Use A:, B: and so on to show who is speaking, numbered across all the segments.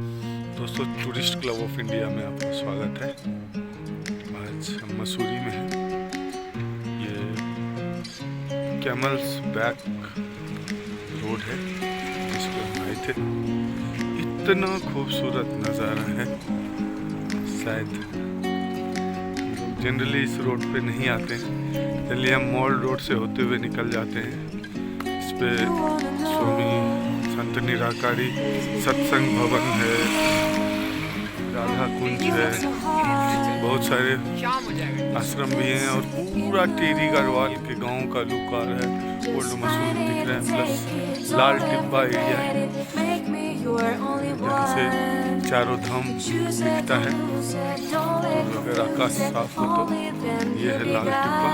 A: दोस्तों, tourist club of India में आपका स्वागत है। आज हम मसूरी में हैं। ये कैमल्स बैक रोड है जिस पर हम आए थे। इतना खूबसूरत नज़ारा है, शायद लोग जनरली इस रोड पे नहीं आते हैं। चलिए हम मॉल रोड से होते हुए निकल जाते हैं। इस पे स्वामी संत निराकारी सत्संग भवन है, राधा कुंज है, बहुत सारे आश्रम भी हैं और पूरा टेरी गढ़वाल के गांव का लुक आ रहा है। ओल्ड मसूरी दिख रहे हैं, प्लस लाल टिब्बा एरिया है जहाँ से चारों धाम दिखता है। और अगर आकाश साफ हो तो ये है लाल Tibba.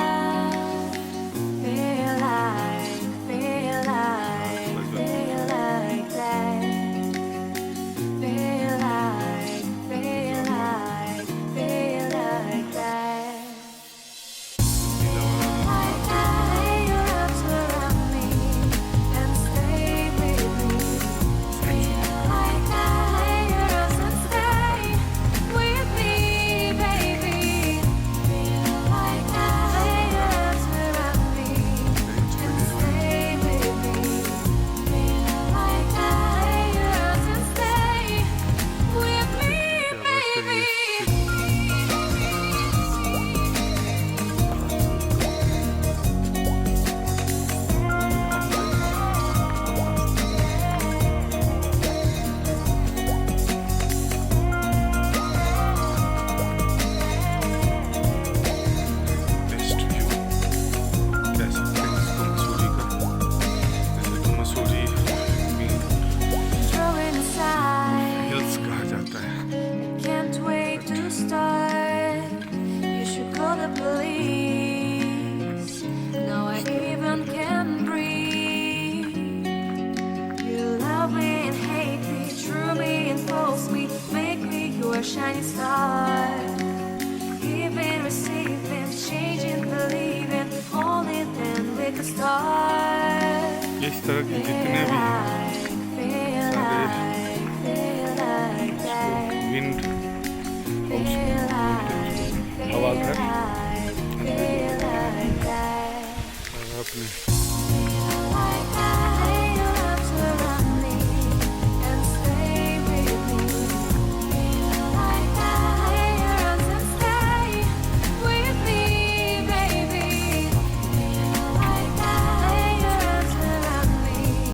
B: Shining star, giving, receiving, changing, believing, only then we could start.
A: इस तरह के जितने भी